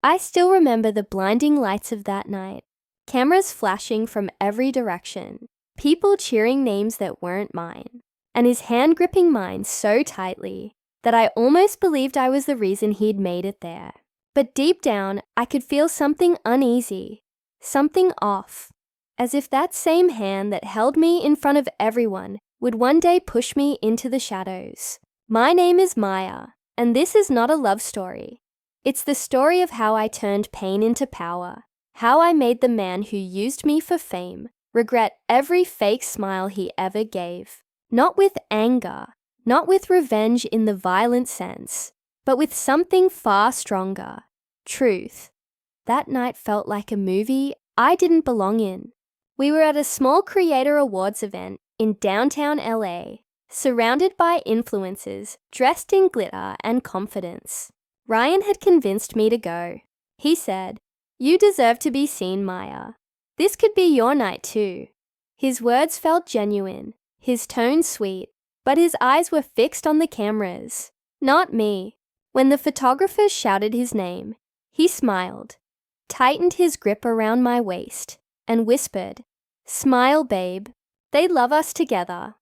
I still remember the blinding lights of that night, cameras flashing from every direction, people cheering names that weren't mine, and his hand gripping mine so tightly that I almost believed I was the reason he'd made it there. But deep down, I could feel something uneasy, something off, as if that same hand that held me in front of everyone would one day push me into the shadows. My name is Maya, and this is not a love story. It's the story of how I turned pain into power, how I made the man who used me for fame regret every fake smile he ever gave. Not with anger, not with revenge in the violent sense, but with something far stronger, truth. That night felt like a movie I didn't belong in. We were at a small creator awards event in downtown LA, surrounded by influencers dressed in glitter and confidence. Ryan had convinced me to go. He said, "You deserve to be seen, Maya. This could be your night too." His words felt genuine, his tone sweet, but his eyes were fixed on the cameras, not me. When the photographers shouted his name, he smiled, tightened his grip around my waist, and whispered, "Smile, babe. They love us together."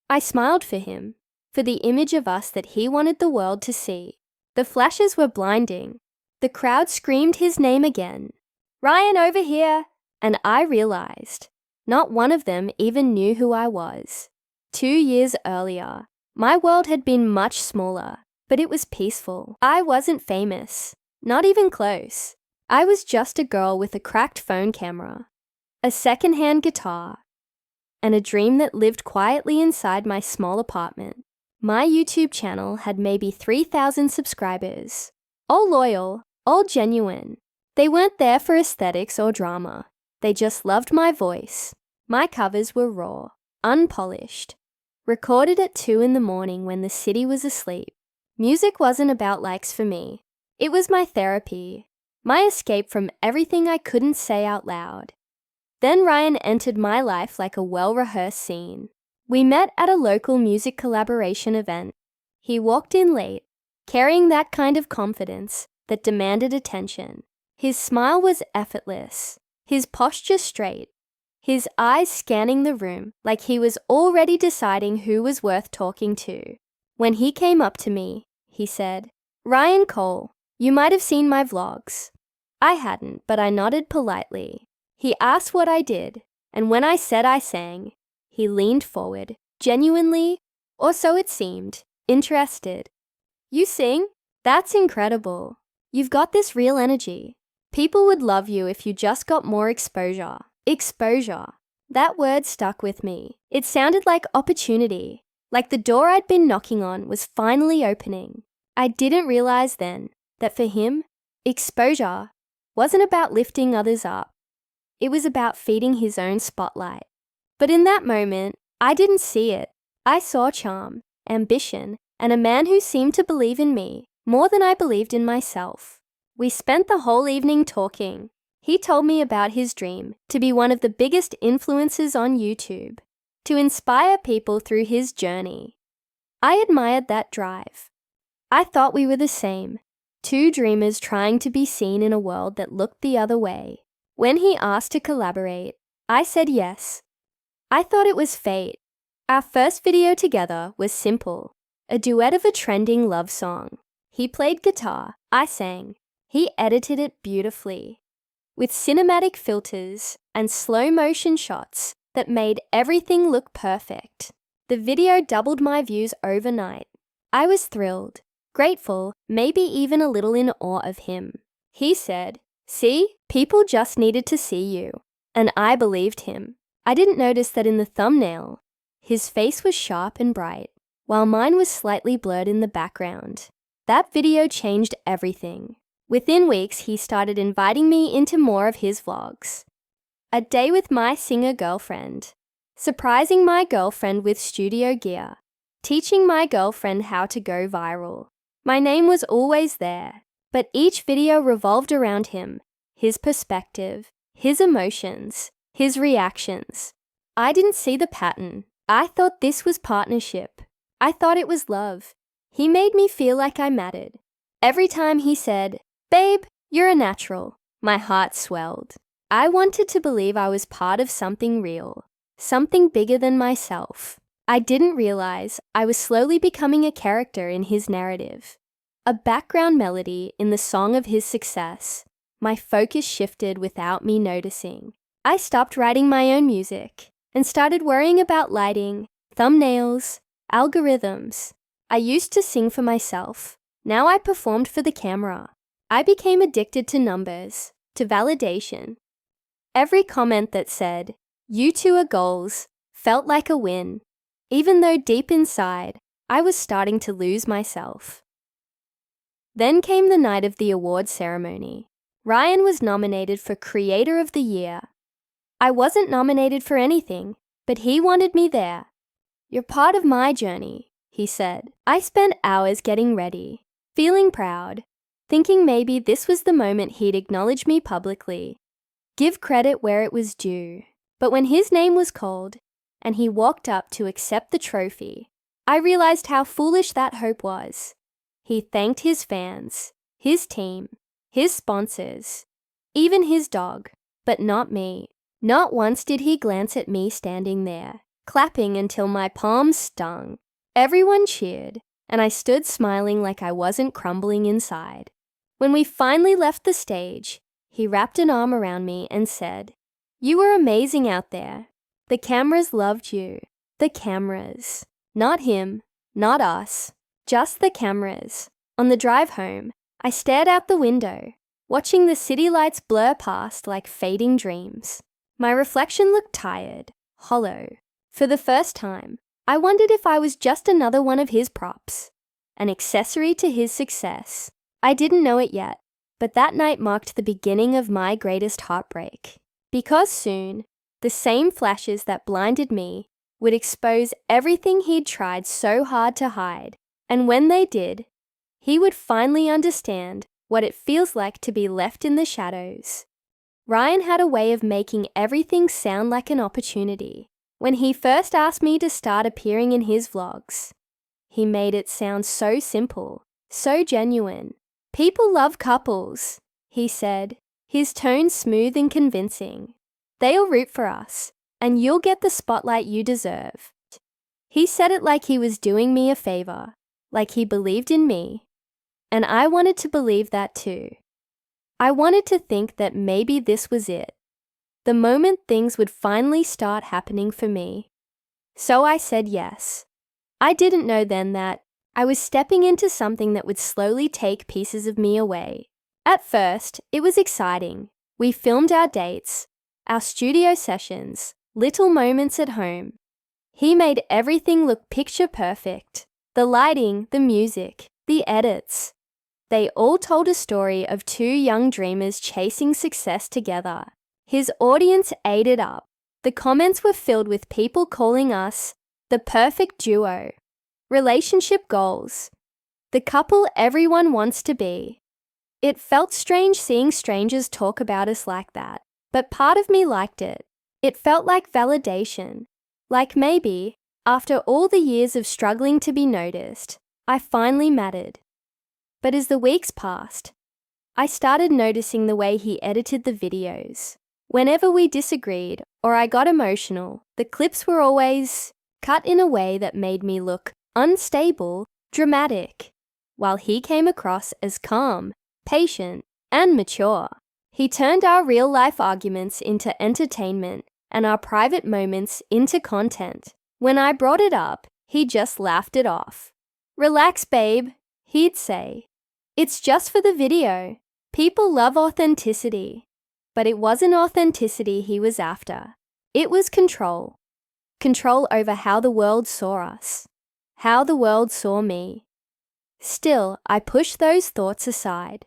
I smiled for him, for the image of us that he wanted the world to see. The flashes were blinding. The crowd screamed his name again. "Ryan, over here!" And I realized, not one of them even knew who I was. 2 years earlier, my world had been much smaller, but it was peaceful. I wasn't famous, not even close. I was just a girl with a cracked phone camera, a secondhand guitar, and a dream that lived quietly inside my small apartment. My YouTube channel had maybe 3,000 subscribers, all loyal, all genuine. They weren't there for aesthetics or drama. They just loved my voice. My covers were raw, unpolished, recorded at 2 in the morning when the city was asleep. Music wasn't about likes for me. It was my therapy, my escape from everything I couldn't say out loud. Then Ryan entered my life like a well-rehearsed scene. We met at a local music collaboration event. He walked in late, carrying that kind of confidence that demanded attention. His smile was effortless, his posture straight, his eyes scanning the room like he was already deciding who was worth talking to. When he came up to me, he said, "Ryan Cole, you might have seen my vlogs." I hadn't, but I nodded politely. He asked what I did, and when I said I sang, he leaned forward, genuinely, or so it seemed, interested. "You sing? That's incredible. You've got this real energy. People would love you if you just got more exposure." Exposure. That word stuck with me. It sounded like opportunity, like the door I'd been knocking on was finally opening. I didn't realize then that for him, exposure wasn't about lifting others up. It was about feeding his own spotlight. But in that moment, I didn't see it. I saw charm, ambition, and a man who seemed to believe in me more than I believed in myself. We spent the whole evening talking. He told me about his dream to be one of the biggest influencers on YouTube, to inspire people through his journey. I admired that drive. I thought we were the same, two dreamers trying to be seen in a world that looked the other way. When he asked to collaborate, I said yes. I thought it was fate. Our first video together was simple, a duet of a trending love song. He played guitar, I sang. He edited it beautifully, with cinematic filters and slow-motion shots that made everything look perfect. The video doubled my views overnight. I was thrilled, grateful, maybe even a little in awe of him. He said, "See, people just needed to see you." And I believed him. I didn't notice that in the thumbnail, his face was sharp and bright, while mine was slightly blurred in the background. That video changed everything. Within weeks, he started inviting me into more of his vlogs. A day with my singer girlfriend, surprising my girlfriend with studio gear, teaching my girlfriend how to go viral. My name was always there, but each video revolved around him, his perspective, his emotions, his reactions. I didn't see the pattern. I thought this was partnership. I thought it was love. He made me feel like I mattered. Every time he said, "Babe, You're a natural. My heart swelled. I wanted to believe I was part of something real, something bigger than myself. I didn't realize I was slowly becoming a character in his narrative, a background melody in the song of his success. My focus shifted without me noticing. I stopped writing my own music and started worrying about lighting, thumbnails, algorithms. I used to sing for myself. Now I performed for the camera. I became addicted to numbers, to validation. Every comment that said, "You two are goals," felt like a win, even though deep inside, I was starting to lose myself. Then came the night of the awards ceremony. Ryan was nominated for Creator of the Year. I wasn't nominated for anything, but he wanted me there. "You're part of my journey," he said. I spent hours getting ready, feeling proud, thinking maybe this was the moment he'd acknowledge me publicly, give credit where it was due. But when his name was called, and he walked up to accept the trophy, I realized how foolish that hope was. He thanked his fans, his team, his sponsors, even his dog, but not me. Not once did he glance at me standing there, clapping until my palms stung. Everyone cheered, and I stood smiling like I wasn't crumbling inside. When we finally left the stage, he wrapped an arm around me and said, "You were amazing out there. The cameras loved you." The cameras. Not him, not us, just the cameras. On the drive home, I stared out the window, watching the city lights blur past like fading dreams. My reflection looked tired, hollow. For the first time, I wondered if I was just another one of his props, an accessory to his success. I didn't know it yet, but that night marked the beginning of my greatest heartbreak. Because soon, the same flashes that blinded me would expose everything he'd tried so hard to hide. And when they did, he would finally understand what it feels like to be left in the shadows. Ryan had a way of making everything sound like an opportunity. When he first asked me to start appearing in his vlogs, he made it sound so simple, so genuine. "People love couples," he said, his tone smooth and convincing. "They'll root for us, and you'll get the spotlight you deserve." He said it like he was doing me a favor, like he believed in me. And I wanted to believe that too. I wanted to think that maybe this was it, the moment things would finally start happening for me. So I said yes. I didn't know then that I was stepping into something that would slowly take pieces of me away. At first, it was exciting. We filmed our dates, our studio sessions, little moments at home. He made everything look picture perfect. The lighting, the music, the edits. They all told a story of two young dreamers chasing success together. His audience ate it up. The comments were filled with people calling us the perfect duo, relationship goals, the couple everyone wants to be. It felt strange seeing strangers talk about us like that, but part of me liked it. It felt like validation, like maybe, after all the years of struggling to be noticed, I finally mattered. But as the weeks passed, I started noticing the way he edited the videos. Whenever we disagreed or I got emotional, the clips were always cut in a way that made me look unstable, dramatic, while he came across as calm, patient, and mature. He turned our real-life arguments into entertainment and our private moments into content. When I brought it up, he just laughed it off. "Relax, babe," he'd say. "It's just for the video. People love authenticity." But it wasn't authenticity he was after. It was control. Control over how the world saw us, how the world saw me. Still, I pushed those thoughts aside.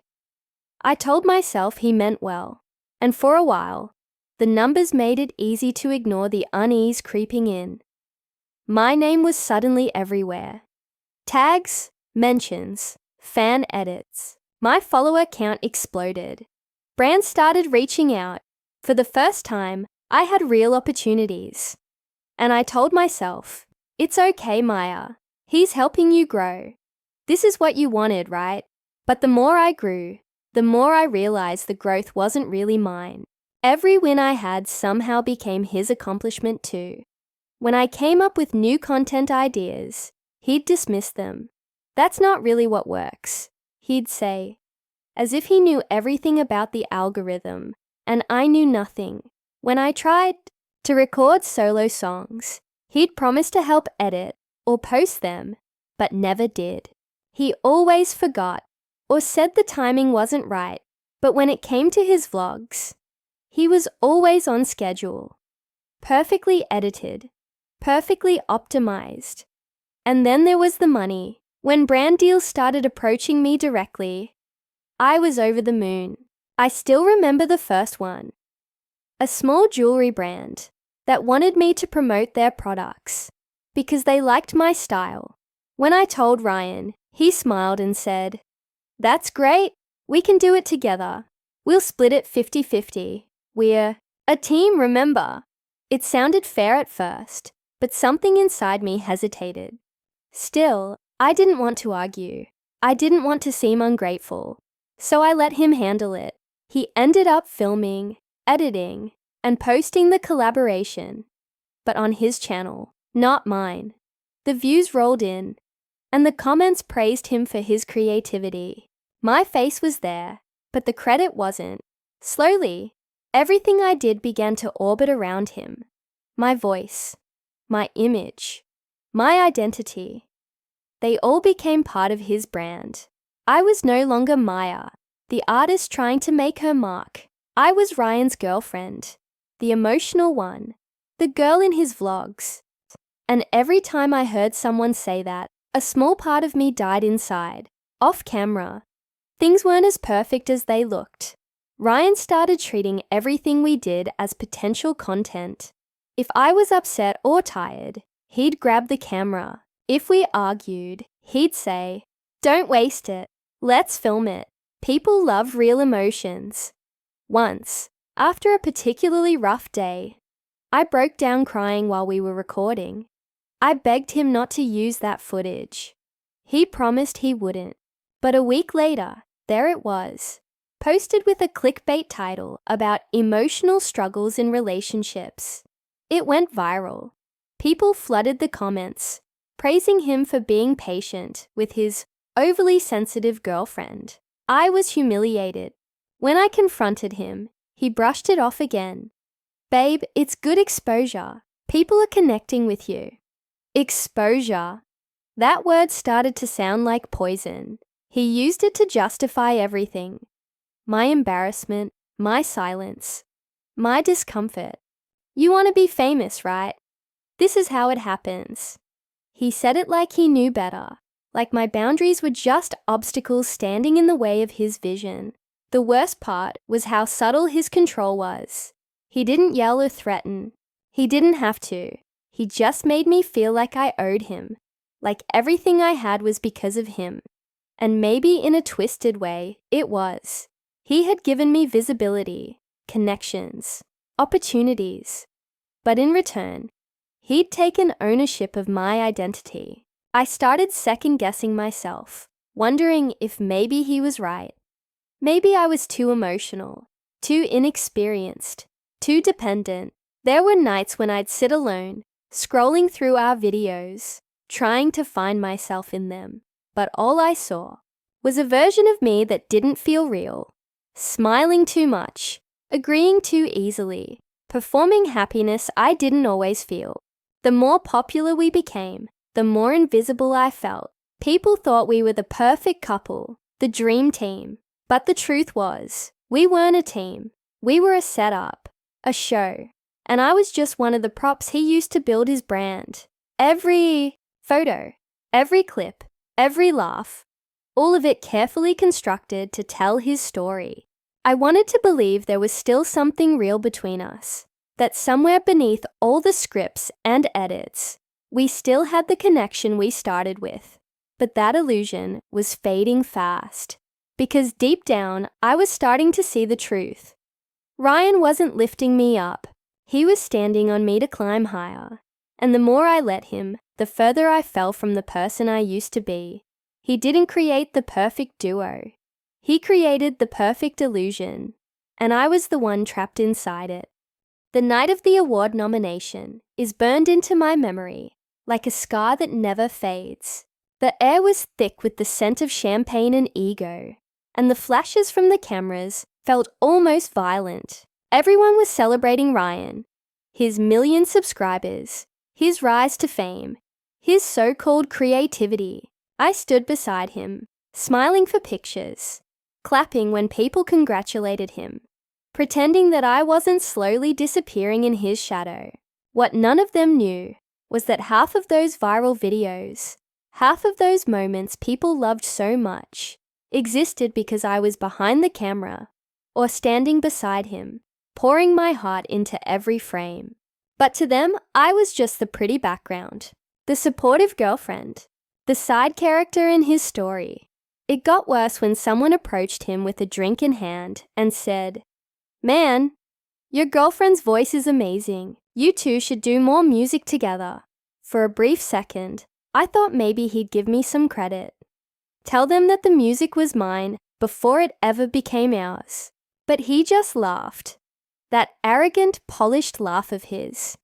I told myself he meant well, and for a while, the numbers made it easy to ignore the unease creeping in. My name was suddenly everywhere. Tags, mentions, fan edits. My follower count exploded. Brands started reaching out. For the first time, I had real opportunities. And I told myself, "It's okay, Maya. He's helping you grow. This is what you wanted, right?" But the more I grew, the more I realized the growth wasn't really mine. Every win I had somehow became his accomplishment too. When I came up with new content ideas, he'd dismiss them. That's not really what works, he'd say, as if he knew everything about the algorithm, and I knew nothing. When I tried to record solo songs, he'd promise to help edit or post them, but never did. He always forgot or said the timing wasn't right, but when it came to his vlogs, he was always on schedule, perfectly edited, perfectly optimized. And then there was the money. When brand deals started approaching me directly, I was over the moon. I still remember the first one. A small jewelry brand that wanted me to promote their products because they liked my style. When I told Ryan, he smiled and said, "That's great. We can do it together. We'll split it 50-50. We're a team, remember?" It sounded fair at first, but something inside me hesitated. Still, I didn't want to argue. I didn't want to seem ungrateful. So I let him handle it. He ended up filming, editing, and posting the collaboration, but on his channel, not mine. The views rolled in, and the comments praised him for his creativity. My face was there, but the credit wasn't. Slowly, everything I did began to orbit around him. My voice, my image, my identity. They all became part of his brand. I was no longer Maya, the artist trying to make her mark. I was Ryan's girlfriend, the emotional one, the girl in his vlogs. And every time I heard someone say that, a small part of me died inside, off camera. Things weren't as perfect as they looked. Ryan started treating everything we did as potential content. If I was upset or tired, he'd grab the camera. If we argued, he'd say, "Don't waste it. Let's film it." People love real emotions. Once, after a particularly rough day, I broke down crying while we were recording. I begged him not to use that footage. He promised he wouldn't. But a week later, there it was, posted with a clickbait title about emotional struggles in relationships. It went viral. People flooded the comments, praising him for being patient with his overly sensitive girlfriend. I was humiliated. When I confronted him, he brushed it off again. "Babe, it's good exposure. People are connecting with you." Exposure. That word started to sound like poison. He used it to justify everything. My embarrassment, my silence, my discomfort. "You want to be famous, right? This is how it happens." He said it like he knew better, like my boundaries were just obstacles standing in the way of his vision. The worst part was how subtle his control was. He didn't yell or threaten. He didn't have to. He just made me feel like I owed him, like everything I had was because of him. And maybe in a twisted way, it was. He had given me visibility, connections, opportunities. But in return, he'd taken ownership of my identity. I started second-guessing myself, wondering if maybe he was right. Maybe I was too emotional, too inexperienced, too dependent. There were nights when I'd sit alone, scrolling through our videos, trying to find myself in them. But all I saw was a version of me that didn't feel real. Smiling too much, agreeing too easily, performing happiness I didn't always feel. The more popular we became, the more invisible I felt. People thought we were the perfect couple, the dream team. But the truth was, we weren't a team. We were a setup, a show. And I was just one of the props he used to build his brand. Every photo, every clip, every laugh, all of it carefully constructed to tell his story. I wanted to believe there was still something real between us, that somewhere beneath all the scripts and edits, we still had the connection we started with. But that illusion was fading fast, because deep down, I was starting to see the truth. Ryan wasn't lifting me up. He was standing on me to climb higher. And the more I let him, the further I fell from the person I used to be. He didn't create the perfect duo. He created the perfect illusion, and I was the one trapped inside it. The night of the award nomination is burned into my memory like a scar that never fades. The air was thick with the scent of champagne and ego, and the flashes from the cameras felt almost violent. Everyone was celebrating Ryan, his million subscribers, his rise to fame, his so-called creativity. I stood beside him, smiling for pictures, clapping when people congratulated him, pretending that I wasn't slowly disappearing in his shadow. What none of them knew was that half of those viral videos, half of those moments people loved so much, existed because I was behind the camera or standing beside him, pouring my heart into every frame. But to them, I was just the pretty background, the supportive girlfriend, the side character in his story. It got worse when someone approached him with a drink in hand and said, "Man, your girlfriend's voice is amazing. You two should do more music together." For a brief second, I thought maybe he'd give me some credit. Tell them that the music was mine before it ever became ours. But he just laughed, that arrogant, polished laugh of his,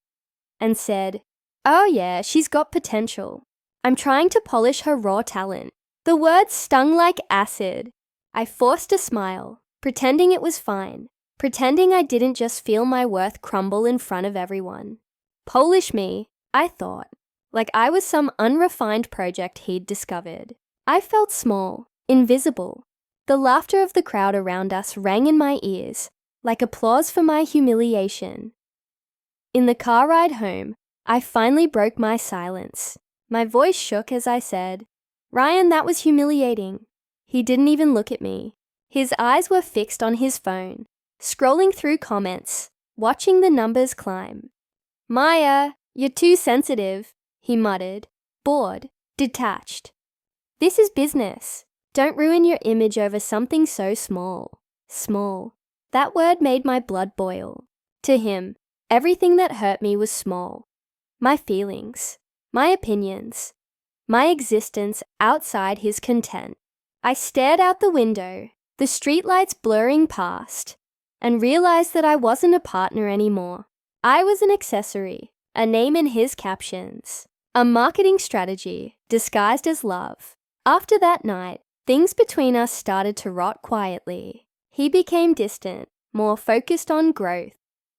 and said, "Oh yeah, she's got potential. I'm trying to polish her raw talent." The words stung like acid. I forced a smile, pretending it was fine, pretending I didn't just feel my worth crumble in front of everyone. Polish me, I thought, like I was some unrefined project he'd discovered. I felt small, invisible. The laughter of the crowd around us rang in my ears, like applause for my humiliation. In the car ride home, I finally broke my silence. My voice shook as I said, "Ryan, that was humiliating." He didn't even look at me. His eyes were fixed on his phone, scrolling through comments, watching the numbers climb. "Maya, you're too sensitive," he muttered, bored, detached. "This is business. Don't ruin your image over something so small." Small. That word made my blood boil. To him, everything that hurt me was small. My feelings, my opinions, my existence outside his content. I stared out the window, the streetlights blurring past, and realized that I wasn't a partner anymore. I was an accessory, a name in his captions, a marketing strategy disguised as love. After that night, things between us started to rot quietly. He became distant, more focused on growth.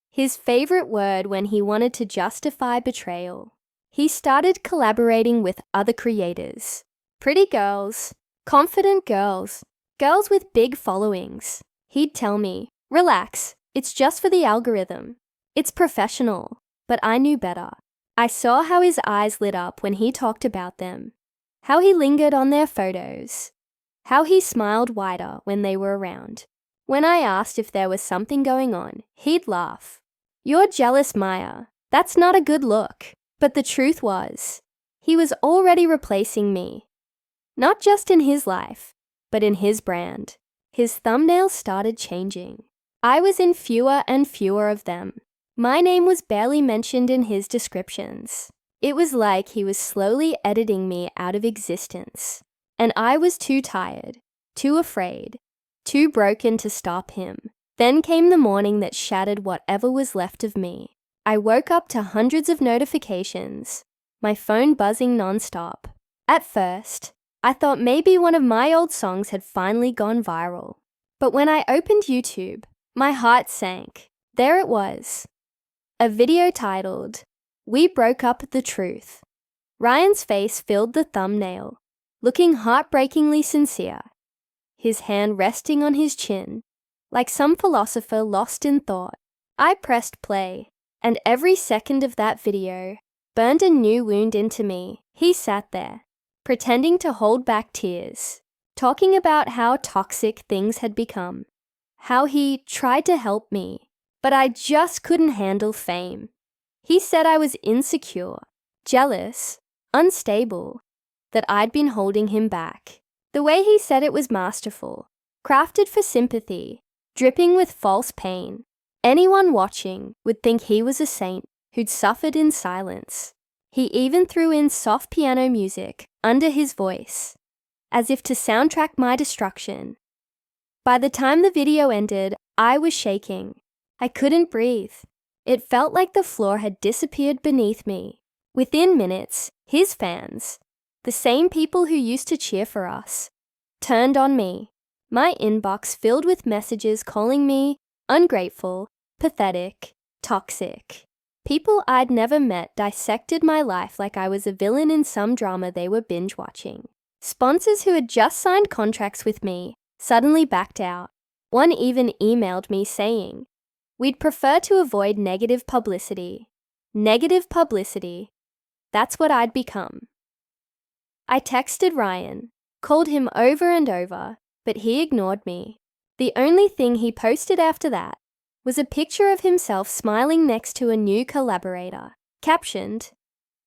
His favorite word when he wanted to justify betrayal. He started collaborating with other creators. Pretty girls, confident girls, girls with big followings. He'd tell me, "Relax, it's just for the algorithm. It's professional." But I knew better. I saw how his eyes lit up when he talked about them, how he lingered on their photos, how he smiled wider when they were around. When I asked if there was something going on, he'd laugh. "You're jealous, Maya. That's not a good look." But the truth was, he was already replacing me. Not just in his life, but in his brand. His thumbnails started changing. I was in fewer and fewer of them. My name was barely mentioned in his descriptions. It was like he was slowly editing me out of existence. And I was too tired, too afraid, too broken to stop him. Then came the morning that shattered whatever was left of me. I woke up to hundreds of notifications, my phone buzzing nonstop. At first, I thought maybe one of my old songs had finally gone viral. But when I opened YouTube, my heart sank. There it was. A video titled, "We Broke Up the Truth." Ryan's face filled the thumbnail, looking heartbreakingly sincere, his hand resting on his chin, like some philosopher lost in thought. I pressed play, and every second of that video burned a new wound into me. He sat there, pretending to hold back tears, talking about how toxic things had become, how he tried to help me, but I just couldn't handle fame. He said I was insecure, jealous, unstable, that I'd been holding him back. The way he said it was masterful, crafted for sympathy, dripping with false pain. Anyone watching would think he was a saint who'd suffered in silence. He even threw in soft piano music under his voice, as if to soundtrack my destruction. By the time the video ended, I was shaking. I couldn't breathe. It felt like the floor had disappeared beneath me. Within minutes, his fans, the same people who used to cheer for us, turned on me. My inbox filled with messages calling me ungrateful, pathetic, toxic. People I'd never met dissected my life like I was a villain in some drama they were binge watching. Sponsors who had just signed contracts with me suddenly backed out. One even emailed me saying, "We'd prefer to avoid negative publicity." Negative publicity. That's what I'd become. I texted Ryan, called him over and over, but he ignored me. The only thing he posted after that was a picture of himself smiling next to a new collaborator, captioned,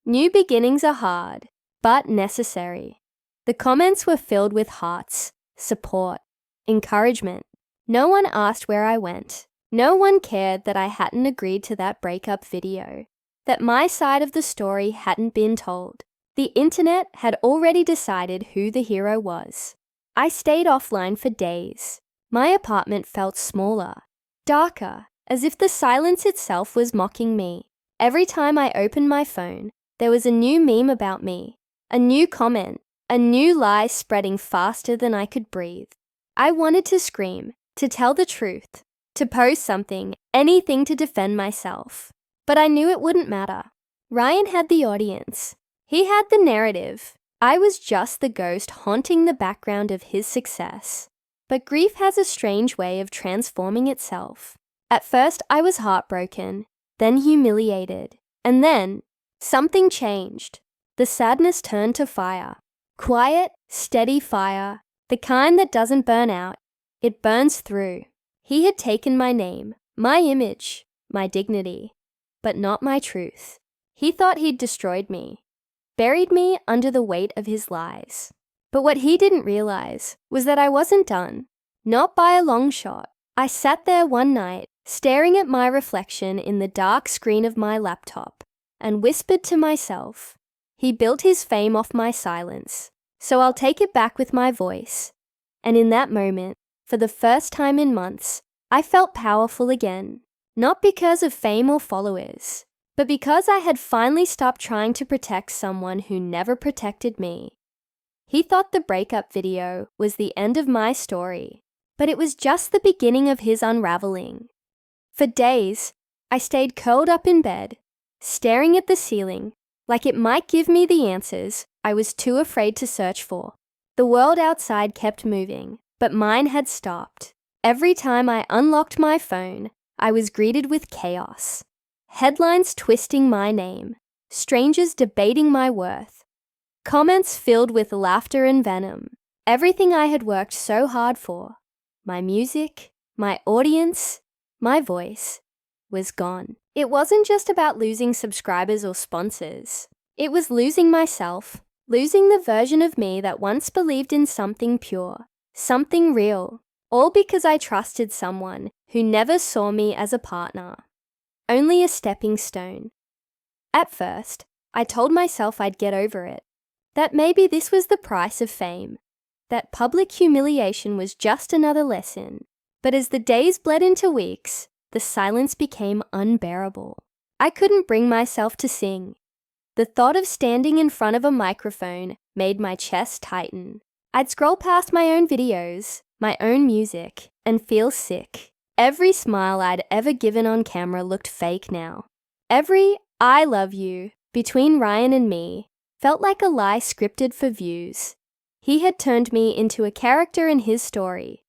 "New beginnings are hard, but necessary." The comments were filled with hearts, support, encouragement. No one asked where I went. No one cared that I hadn't agreed to that breakup video, that my side of the story hadn't been told. The internet had already decided who the hero was. I stayed offline for days. My apartment felt smaller, darker, as if the silence itself was mocking me. Every time I opened my phone, there was a new meme about me, a new comment, a new lie spreading faster than I could breathe. I wanted to scream, to tell the truth, to post something, anything to defend myself. But I knew it wouldn't matter. Ryan had the audience. He had the narrative. I was just the ghost haunting the background of his success. But grief has a strange way of transforming itself. At first, I was heartbroken, then humiliated, and then something changed. The sadness turned to fire. Quiet, steady fire, the kind that doesn't burn out. It burns through. He had taken my name, my image, my dignity, but not my truth. He thought he'd destroyed me, buried me under the weight of his lies. But what he didn't realize was that I wasn't done. Not by a long shot. I sat there one night, staring at my reflection in the dark screen of my laptop, and whispered to myself, "He built his fame off my silence, so I'll take it back with my voice." And in that moment, for the first time in months, I felt powerful again. Not because of fame or followers, but because I had finally stopped trying to protect someone who never protected me. He thought the breakup video was the end of my story, but it was just the beginning of his unraveling. For days, I stayed curled up in bed, staring at the ceiling, like it might give me the answers I was too afraid to search for. The world outside kept moving, but mine had stopped. Every time I unlocked my phone, I was greeted with chaos. Headlines twisting my name, strangers debating my worth, comments filled with laughter and venom. Everything I had worked so hard for, my music, my audience, my voice, was gone. It wasn't just about losing subscribers or sponsors. It was losing myself, losing the version of me that once believed in something pure, something real, all because I trusted someone who never saw me as a partner, only a stepping stone. At first, I told myself I'd get over it, that maybe this was the price of fame, that public humiliation was just another lesson. But as the days bled into weeks, the silence became unbearable. I couldn't bring myself to sing. The thought of standing in front of a microphone made my chest tighten. I'd scroll past my own videos, my own music, and feel sick. Every smile I'd ever given on camera looked fake now. Every "I love you" between Ryan and me felt like a lie scripted for views. He had turned me into a character in his story,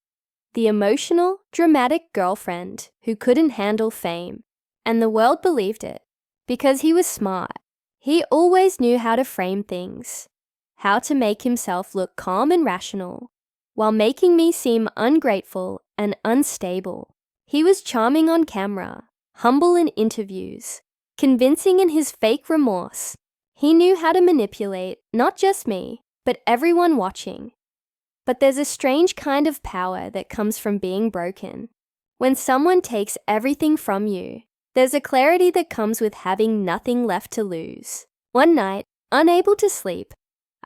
the emotional, dramatic girlfriend who couldn't handle fame. And the world believed it, because he was smart. He always knew how to frame things, how to make himself look calm and rational, while making me seem ungrateful and unstable. He was charming on camera, humble in interviews, convincing in his fake remorse. He knew how to manipulate not just me, but everyone watching. But there's a strange kind of power that comes from being broken. When someone takes everything from you, there's a clarity that comes with having nothing left to lose. One night, unable to sleep,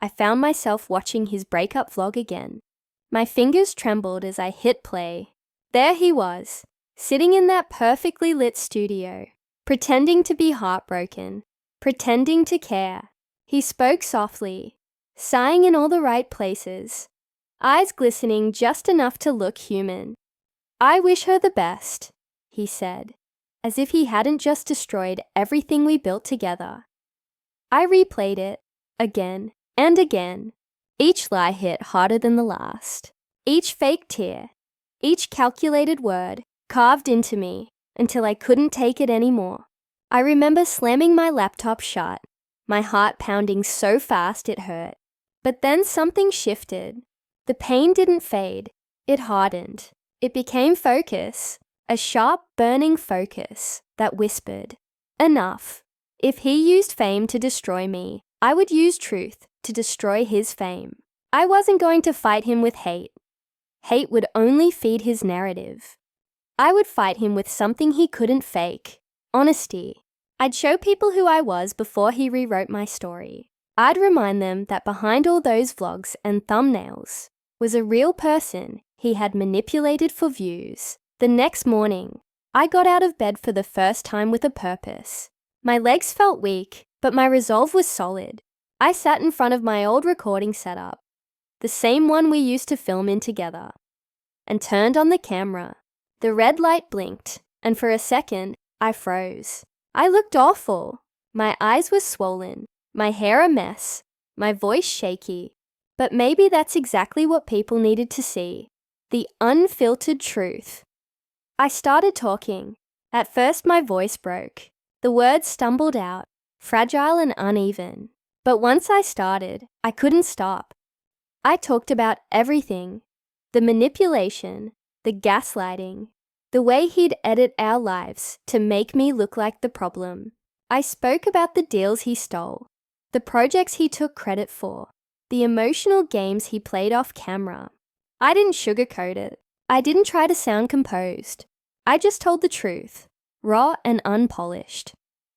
I found myself watching his breakup vlog again. My fingers trembled as I hit play. There he was, sitting in that perfectly lit studio, pretending to be heartbroken, pretending to care. He spoke softly, sighing in all the right places, eyes glistening just enough to look human. "I wish her the best," he said, as if he hadn't just destroyed everything we built together. I replayed it, again and again. Each lie hit harder than the last. Each fake tear, each calculated word carved into me until I couldn't take it anymore. I remember slamming my laptop shut, my heart pounding so fast it hurt. But then something shifted. The pain didn't fade, it hardened. It became focus, a sharp, burning focus that whispered, "Enough. If he used fame to destroy me, I would use truth to destroy his fame." I wasn't going to fight him with hate. Hate would only feed his narrative. I would fight him with something he couldn't fake: honesty. I'd show people who I was before he rewrote my story. I'd remind them that behind all those vlogs and thumbnails was a real person he had manipulated for views. The next morning, I got out of bed for the first time with a purpose. My legs felt weak, but my resolve was solid. I sat in front of my old recording setup, the same one we used to film in together, and turned on the camera. The red light blinked, and for a second, I froze. I looked awful. My eyes were swollen, my hair a mess, my voice shaky. But maybe that's exactly what people needed to see: the unfiltered truth. I started talking. At first, my voice broke. The words stumbled out, fragile and uneven. But once I started, I couldn't stop. I talked about everything: the manipulation, the gaslighting, the way he'd edit our lives to make me look like the problem. I spoke about the deals he stole, the projects he took credit for, the emotional games he played off camera. I didn't sugarcoat it. I didn't try to sound composed. I just told the truth, raw and unpolished.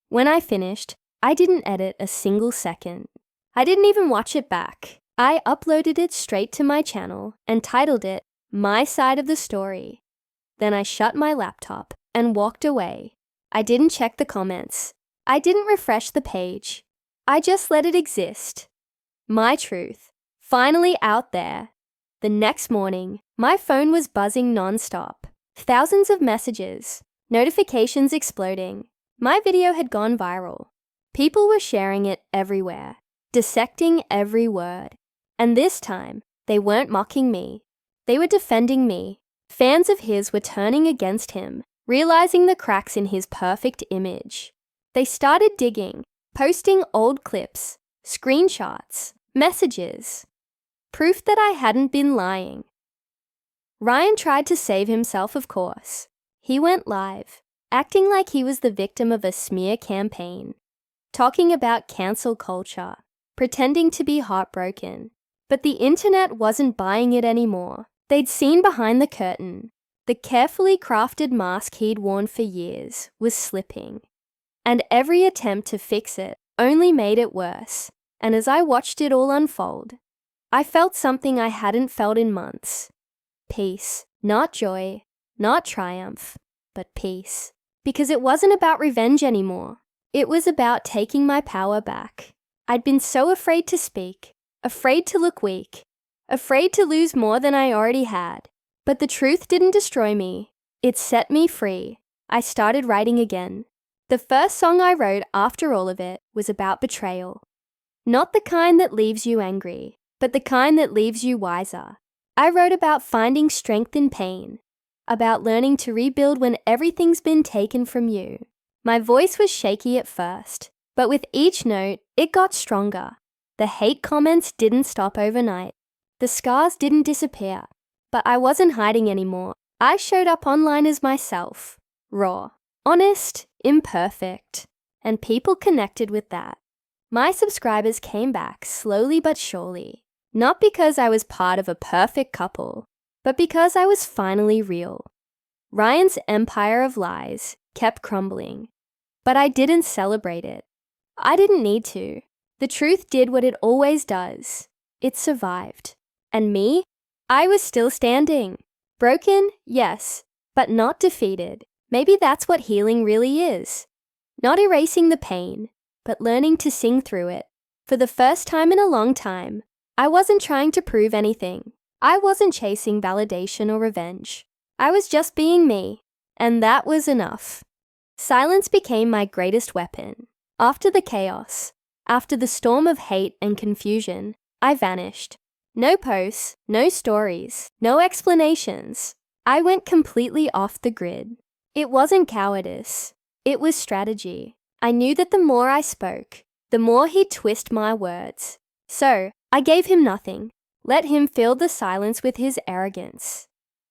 When I finished, I didn't edit a single second. I didn't even watch it back. I uploaded it straight to my channel and titled it "My Side of the Story." Then I shut my laptop and walked away. I didn't check the comments. I didn't refresh the page. I just let it exist. My truth, finally out there. The next morning, my phone was buzzing nonstop. Thousands of messages, notifications exploding. My video had gone viral. People were sharing it everywhere, dissecting every word. And this time, they weren't mocking me. They were defending me. Fans of his were turning against him, realizing the cracks in his perfect image. They started digging, posting old clips, screenshots, messages, proof that I hadn't been lying. Ryan tried to save himself, of course. He went live, acting like he was the victim of a smear campaign, talking about cancel culture, pretending to be heartbroken. But the internet wasn't buying it anymore. They'd seen behind the curtain. The carefully crafted mask he'd worn for years was slipping, and every attempt to fix it only made it worse. And as I watched it all unfold, I felt something I hadn't felt in months. Peace, not joy, not triumph, but peace. Because it wasn't about revenge anymore. It was about taking my power back. I'd been so afraid to speak, afraid to look weak, afraid to lose more than I already had. But the truth didn't destroy me. It set me free. I started writing again. The first song I wrote after all of it was about betrayal. Not the kind that leaves you angry, but the kind that leaves you wiser. I wrote about finding strength in pain, about learning to rebuild when everything's been taken from you. My voice was shaky at first, but with each note, it got stronger. The hate comments didn't stop overnight. The scars didn't disappear, but I wasn't hiding anymore. I showed up online as myself, raw, honest, imperfect, and people connected with that. My subscribers came back slowly but surely, not because I was part of a perfect couple, but because I was finally real. Ryan's empire of lies kept crumbling, but I didn't celebrate it. I didn't need to. The truth did what it always does. It survived. And me? I was still standing. Broken, yes, but not defeated. Maybe that's what healing really is. Not erasing the pain, but learning to sing through it. For the first time in a long time, I wasn't trying to prove anything. I wasn't chasing validation or revenge. I was just being me, and that was enough. Silence became my greatest weapon. After the chaos, after the storm of hate and confusion, I vanished. No posts, no stories, no explanations. I went completely off the grid. It wasn't cowardice. It was strategy. I knew that the more I spoke, the more he'd twist my words. So, I gave him nothing. Let him fill the silence with his arrogance.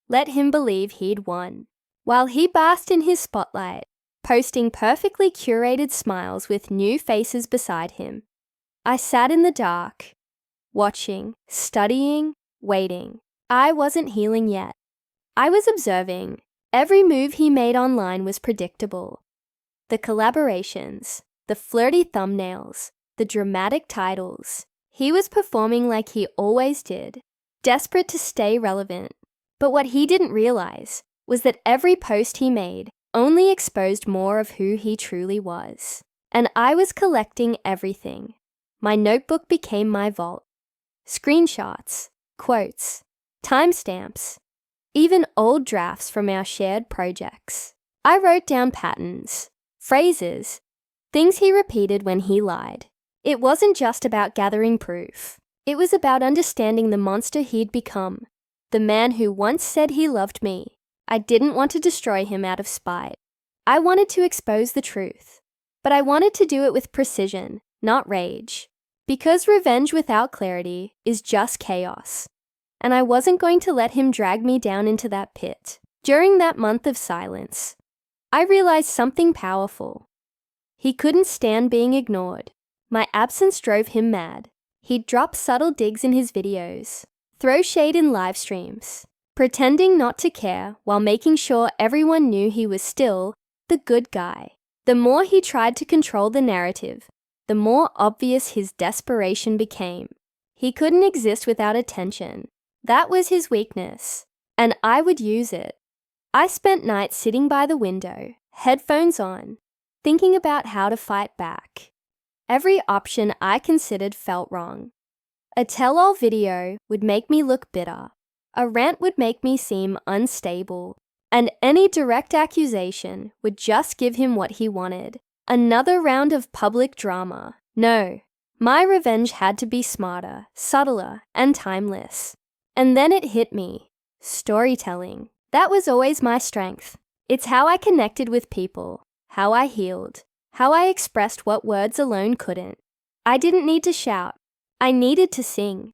Let him believe he'd won. While he basked in his spotlight, posting perfectly curated smiles with new faces beside him, I sat in the dark, watching, studying, waiting. I wasn't healing yet. I was observing. Every move he made online was predictable. The collaborations, the flirty thumbnails, the dramatic titles. He was performing like he always did, desperate to stay relevant. But what he didn't realize was that every post he made only exposed more of who he truly was. And I was collecting everything. My notebook became my vault. Screenshots, quotes, timestamps, even old drafts from our shared projects. I wrote down patterns, phrases, things he repeated when he lied. It wasn't just about gathering proof. It was about understanding the monster he'd become, the man who once said he loved me. I didn't want to destroy him out of spite. I wanted to expose the truth, but I wanted to do it with precision, not rage. Because revenge without clarity is just chaos. And I wasn't going to let him drag me down into that pit. During that month of silence, I realized something powerful. He couldn't stand being ignored. My absence drove him mad. He'd drop subtle digs in his videos, throw shade in live streams, pretending not to care while making sure everyone knew he was still the good guy. The more he tried to control the narrative, the more obvious his desperation became. He couldn't exist without attention. That was his weakness, and I would use it. I spent nights sitting by the window, headphones on, thinking about how to fight back. Every option I considered felt wrong. A tell-all video would make me look bitter. A rant would make me seem unstable. And any direct accusation would just give him what he wanted. Another round of public drama. No, my revenge had to be smarter, subtler, and timeless. And then it hit me. Storytelling. That was always my strength. It's how I connected with people, how I healed, how I expressed what words alone couldn't. I didn't need to shout. I needed to sing.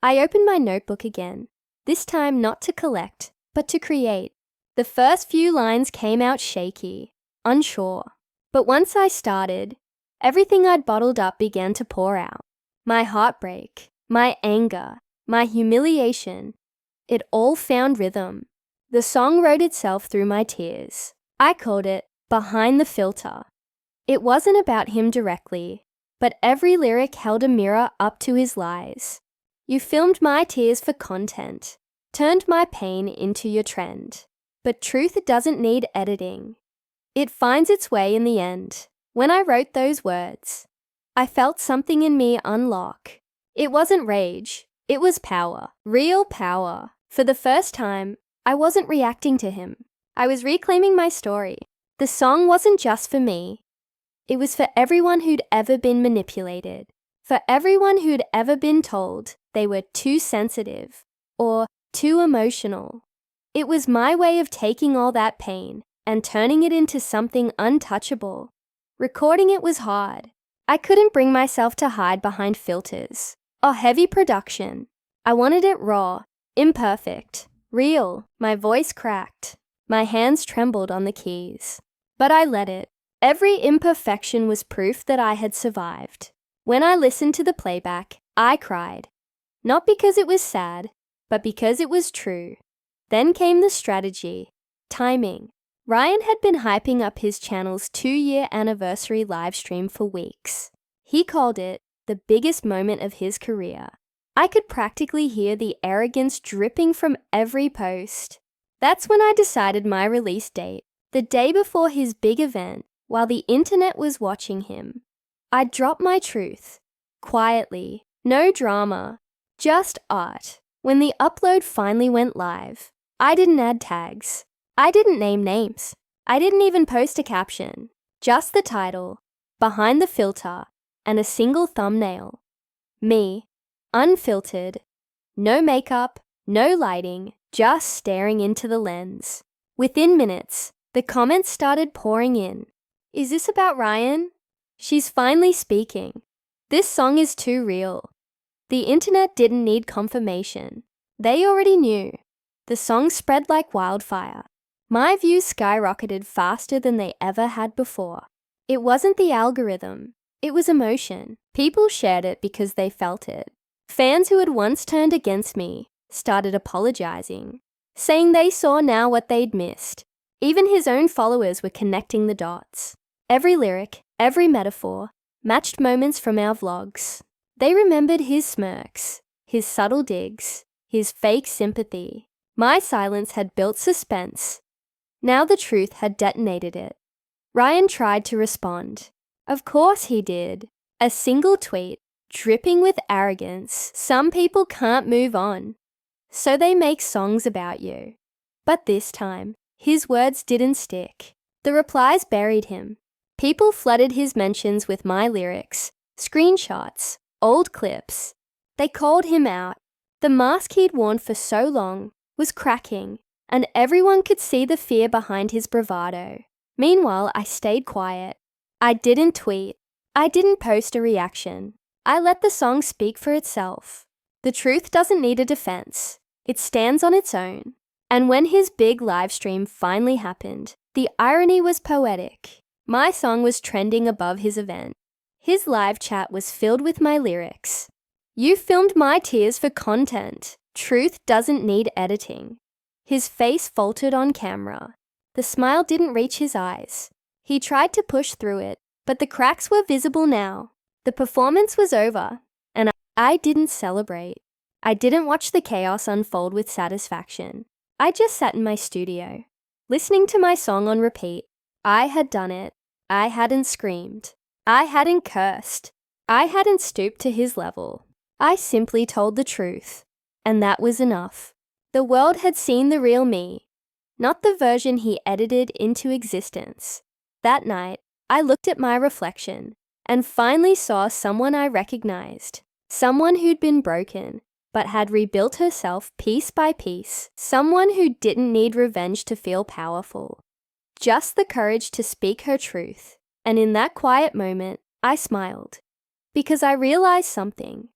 I opened my notebook again, this time not to collect, but to create. The first few lines came out shaky, unsure. But once I started, everything I'd bottled up began to pour out. My heartbreak, my anger, my humiliation, it all found rhythm. The song wrote itself through my tears. I called it Behind the Filter. It wasn't about him directly, but every lyric held a mirror up to his lies. You filmed my tears for content, turned my pain into your trend. But truth doesn't need editing. It finds its way in the end. When I wrote those words, I felt something in me unlock. It wasn't rage, it was power, real power. For the first time, I wasn't reacting to him. I was reclaiming my story. The song wasn't just for me. It was for everyone who'd ever been manipulated, for everyone who'd ever been told they were too sensitive or too emotional. It was my way of taking all that pain and turning it into something untouchable. Recording it was hard. I couldn't bring myself to hide behind filters or heavy production. I wanted it raw, imperfect, real. My voice cracked. My hands trembled on the keys. But I let it. Every imperfection was proof that I had survived. When I listened to the playback, I cried. Not because it was sad, but because it was true. Then came the strategy. Timing. Ryan had been hyping up his channel's 2-year anniversary livestream for weeks. He called it the biggest moment of his career. I could practically hear the arrogance dripping from every post. That's when I decided my release date, the day before his big event, while the internet was watching him. I dropped my truth. Quietly, no drama, just art. When the upload finally went live, I didn't add tags. I didn't name names. I didn't even post a caption. Just the title, behind the filter, and a single thumbnail. Me, unfiltered, no makeup, no lighting, just staring into the lens. Within minutes, the comments started pouring in. Is this about Ryan? She's finally speaking. This song is too real. The internet didn't need confirmation. They already knew. The song spread like wildfire. My views skyrocketed faster than they ever had before. It wasn't the algorithm. It was emotion. People shared it because they felt it. Fans who had once turned against me started apologizing, saying they saw now what they'd missed. Even his own followers were connecting the dots. Every lyric, every metaphor, matched moments from our vlogs. They remembered his smirks, his subtle digs, his fake sympathy. My silence had built suspense. Now the truth had detonated it. Ryan tried to respond. Of course he did. A single tweet, dripping with arrogance. Some people can't move on, so they make songs about you. But this time, his words didn't stick. The replies buried him. People flooded his mentions with my lyrics, screenshots, old clips. They called him out. The mask he'd worn for so long was cracking, and everyone could see the fear behind his bravado. Meanwhile, I stayed quiet. I didn't tweet. I didn't post a reaction. I let the song speak for itself. The truth doesn't need a defense. It stands on its own. And when his big live stream finally happened, the irony was poetic. My song was trending above his event. His live chat was filled with my lyrics. You filmed my tears for content. Truth doesn't need editing. His face faltered on camera. The smile didn't reach his eyes. He tried to push through it, but the cracks were visible now. The performance was over, and I didn't celebrate. I didn't watch the chaos unfold with satisfaction. I just sat in my studio, listening to my song on repeat. I had done it. I hadn't screamed. I hadn't cursed. I hadn't stooped to his level. I simply told the truth, and that was enough. The world had seen the real me, not the version he edited into existence. That night, I looked at my reflection and finally saw someone I recognized, someone who'd been broken, but had rebuilt herself piece by piece, someone who didn't need revenge to feel powerful, just the courage to speak her truth. And in that quiet moment, I smiled, because I realized something.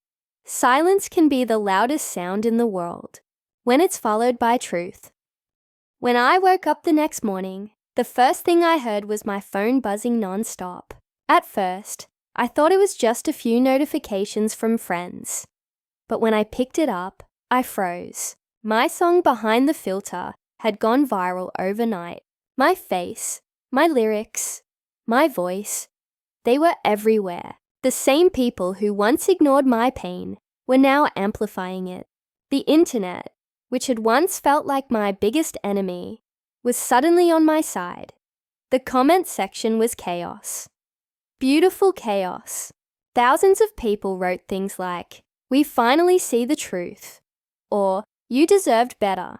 Silence can be the loudest sound in the world, when it's followed by truth. When I woke up the next morning, the first thing I heard was my phone buzzing non-stop. At first, I thought it was just a few notifications from friends. But when I picked it up, I froze. My song Behind the Filter had gone viral overnight. My face, my lyrics, my voice, they were everywhere. The same people who once ignored my pain were now amplifying it. The internet, which had once felt like my biggest enemy, was suddenly on my side. The comment section was chaos. Beautiful chaos. Thousands of people wrote things like, "We finally see the truth," or "You deserved better."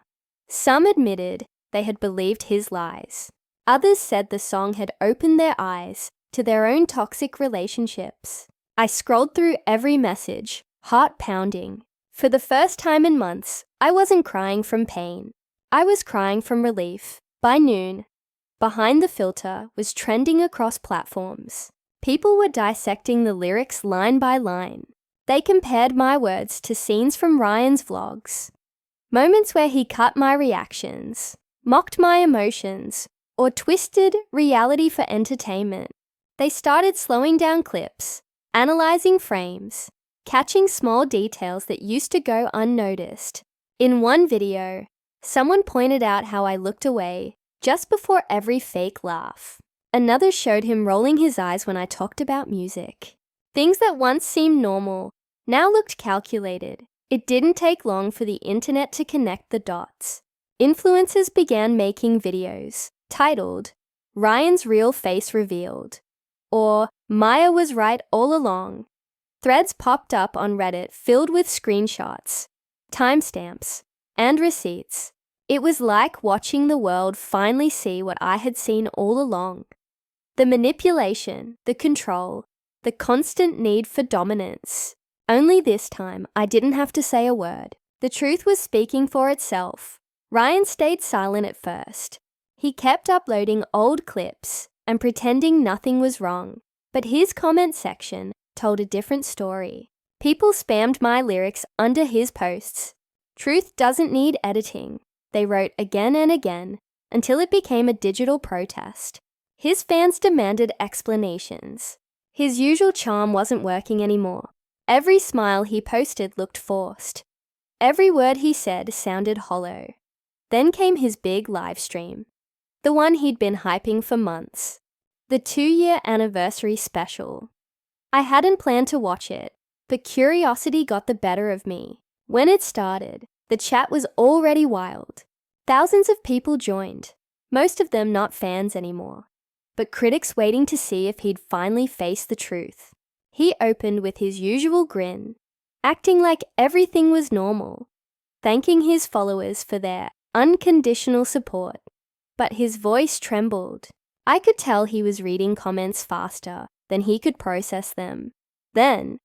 Some admitted they had believed his lies. Others said the song had opened their eyes to their own toxic relationships. I scrolled through every message, heart pounding. For the first time in months, I wasn't crying from pain. I was crying from relief. By noon, Behind the Filter was trending across platforms. People were dissecting the lyrics line by line. They compared my words to scenes from Ryan's vlogs. Moments where he cut my reactions, mocked my emotions, or twisted reality for entertainment. They started slowing down clips, analyzing frames, catching small details that used to go unnoticed. In one video, someone pointed out how I looked away just before every fake laugh. Another showed him rolling his eyes when I talked about music. Things that once seemed normal now looked calculated. It didn't take long for the internet to connect the dots. Influencers began making videos titled, "Ryan's Real Face Revealed," or "Maya was right all along." Threads popped up on Reddit filled with screenshots, timestamps, and receipts. It was like watching the world finally see what I had seen all along. The manipulation, the control, the constant need for dominance. Only this time, I didn't have to say a word. The truth was speaking for itself. Ryan stayed silent at first. He kept uploading old clips and pretending nothing was wrong. But his comment section told a different story. People spammed my lyrics under his posts. "Truth doesn't need editing," they wrote again and again, until it became a digital protest. His fans demanded explanations. His usual charm wasn't working anymore. Every smile he posted looked forced. Every word he said sounded hollow. Then came his big live stream, the one he'd been hyping for months, the 2-year anniversary special. I hadn't planned to watch it, but curiosity got the better of me. When it started, the chat was already wild. Thousands of people joined, most of them not fans anymore, but critics waiting to see if he'd finally face the truth. He opened with his usual grin, acting like everything was normal, thanking his followers for their unconditional support. But his voice trembled. I could tell he was reading comments faster than he could process them. Then,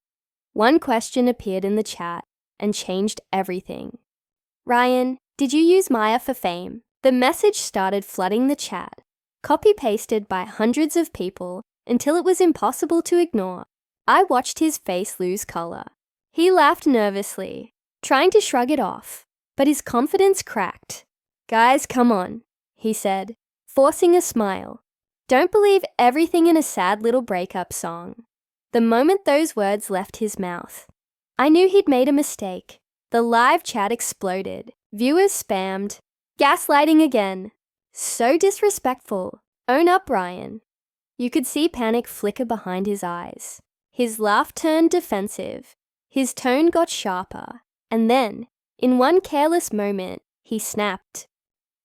one question appeared in the chat and changed everything. "Ryan, did you use Maya for fame?" The message started flooding the chat, copy-pasted by hundreds of people until it was impossible to ignore. I watched his face lose color. He laughed nervously, trying to shrug it off, but his confidence cracked. "Guys, come on," he said, forcing a smile. "Don't believe everything in a sad little breakup song." The moment those words left his mouth, I knew he'd made a mistake. The live chat exploded. Viewers spammed, "Gaslighting again. So disrespectful. Own up, Ryan." You could see panic flicker behind his eyes. His laugh turned defensive. His tone got sharper. And then, in one careless moment, he snapped.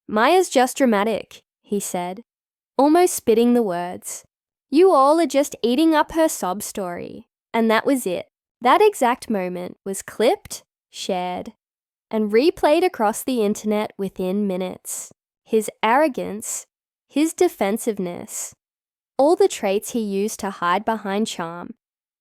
"Maya's just dramatic," he said, almost spitting the words. "You all are just eating up her sob story." And that was it. That exact moment was clipped, shared, and replayed across the internet within minutes. His arrogance, his defensiveness, all the traits he used to hide behind charm,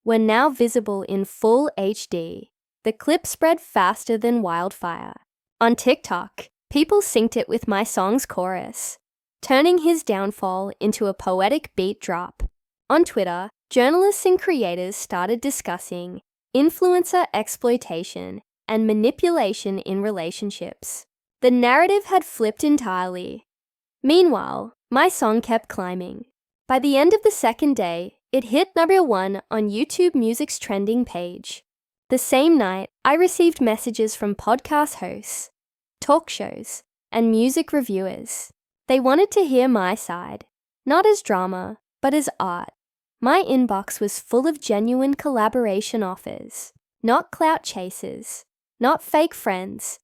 were now visible in full HD. The clip spread faster than wildfire. On TikTok, people synced it with my song's chorus, turning his downfall into a poetic beat drop. On Twitter, journalists and creators started discussing influencer exploitation and manipulation in relationships. The narrative had flipped entirely. Meanwhile, my song kept climbing. By the end of the second day, it hit #1 on YouTube Music's trending page. The same night, I received messages from podcast hosts, talk shows, and music reviewers. They wanted to hear my side, not as drama, but as art. My inbox was full of genuine collaboration offers, not clout chasers, not fake friends,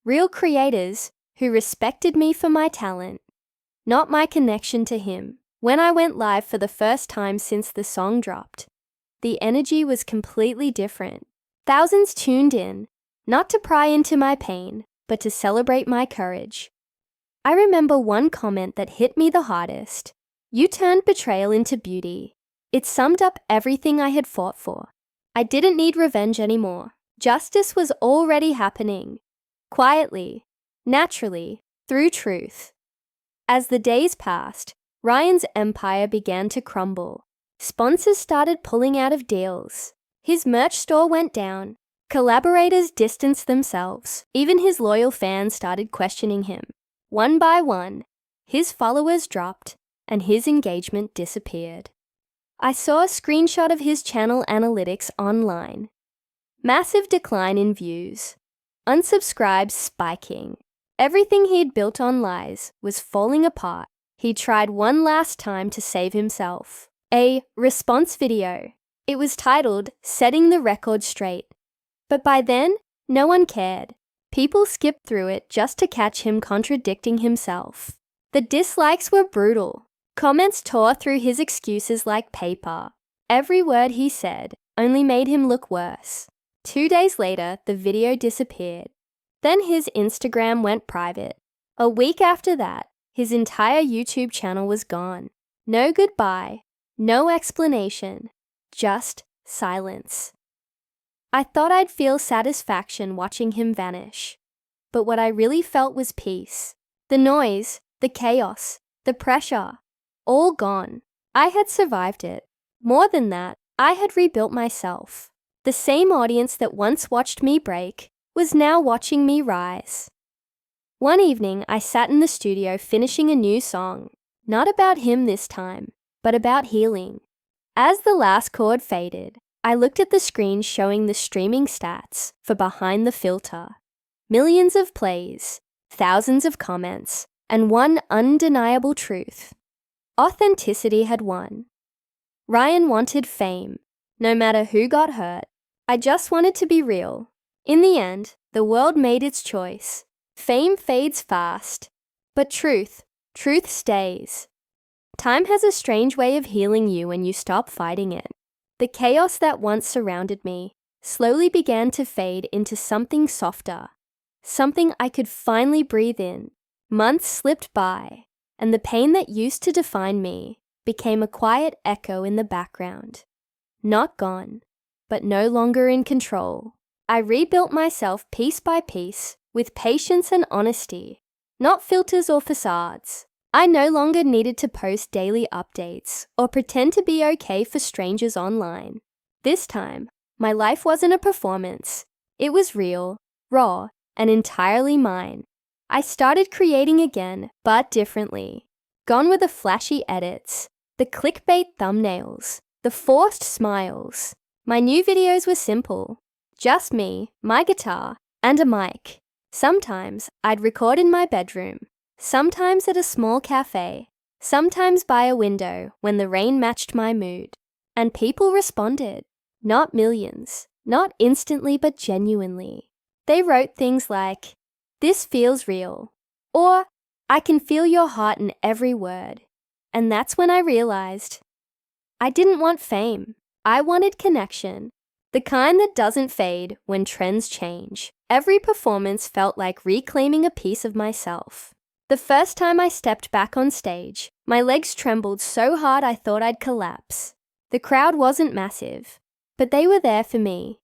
real creators who respected me for my talent, not my connection to him. When I went live for the first time since the song dropped, the energy was completely different. Thousands tuned in, not to pry into my pain, but to celebrate my courage. I remember one comment that hit me the hardest. "You turned betrayal into beauty." It summed up everything I had fought for. I didn't need revenge anymore. Justice was already happening. Quietly, naturally, through truth. As the days passed, Ryan's empire began to crumble. Sponsors started pulling out of deals. His merch store went down. Collaborators distanced themselves. Even his loyal fans started questioning him. One by one, his followers dropped and his engagement disappeared. I saw a screenshot of his channel analytics online. Massive decline in views. Unsubscribes spiking. Everything he'd built on lies was falling apart. He tried one last time to save himself. A response video. It was titled "Setting the Record Straight." But by then, No one cared. People skipped through it just to catch him contradicting himself. The dislikes were brutal. Comments tore through his excuses like paper. Every word he said only made him look worse. 2 days later, the video disappeared. Then his Instagram went private. A week after that, his entire YouTube channel was gone. No goodbye, no explanation, just silence. I thought I'd feel satisfaction watching him vanish. But what I really felt was peace. The noise, the chaos, the pressure, all gone. I had survived it. More than that, I had rebuilt myself. The same audience that once watched me break was now watching me rise. One evening, I sat in the studio finishing a new song. Not about him this time, but about healing. As the last chord faded, I looked at the screen showing the streaming stats for Behind the Filter. Millions of plays, thousands of comments, and one undeniable truth. Authenticity had won. Ryan wanted fame, no matter who got hurt. I just wanted to be real. In the end, the world made its choice. Fame fades fast, but truth stays. Time has a strange way of healing you when you stop fighting it. The chaos that once surrounded me slowly began to fade into something softer, something I could finally breathe in. Months slipped by, and the pain that used to define me became a quiet echo in the background. Not gone, but no longer in control. I rebuilt myself piece by piece with patience and honesty, not filters or facades. I no longer needed to post daily updates or pretend to be okay for strangers online. This time, my life wasn't a performance. It was real, raw, and entirely mine. I started creating again, but differently. Gone were the flashy edits, the clickbait thumbnails, the forced smiles. My new videos were simple. Just me, my guitar, and a mic. Sometimes I'd record in my bedroom, sometimes at a small cafe, sometimes by a window when the rain matched my mood. And people responded. Not millions, not instantly but genuinely. They wrote things like, "This feels real," or "I can feel your heart in every word." And that's when I realized I didn't want fame. I wanted connection. The kind that doesn't fade when trends change. Every performance felt like reclaiming a piece of myself. The first time I stepped back on stage, my legs trembled so hard I thought I'd collapse. The crowd wasn't massive, but they were there for me.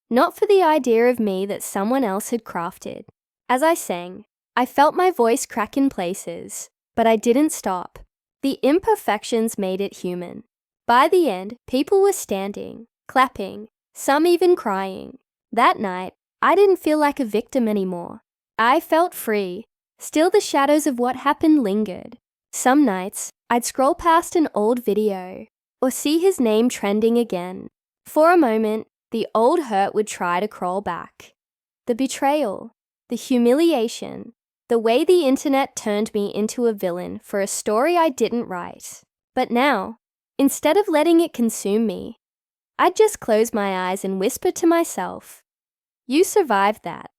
Not for the idea of me that someone else had crafted. As I sang, I felt my voice crack in places, but I didn't stop. The imperfections made it human. By the end, people were standing, clapping, some even crying. That night, I didn't feel like a victim anymore. I felt free. Still, the shadows of what happened lingered. Some nights, I'd scroll past an old video or see his name trending again. For a moment, the old hurt would try to crawl back. The betrayal, the humiliation, the way the internet turned me into a villain for a story I didn't write. But now, instead of letting it consume me, I'd just close my eyes and whisper to myself, "You survived that."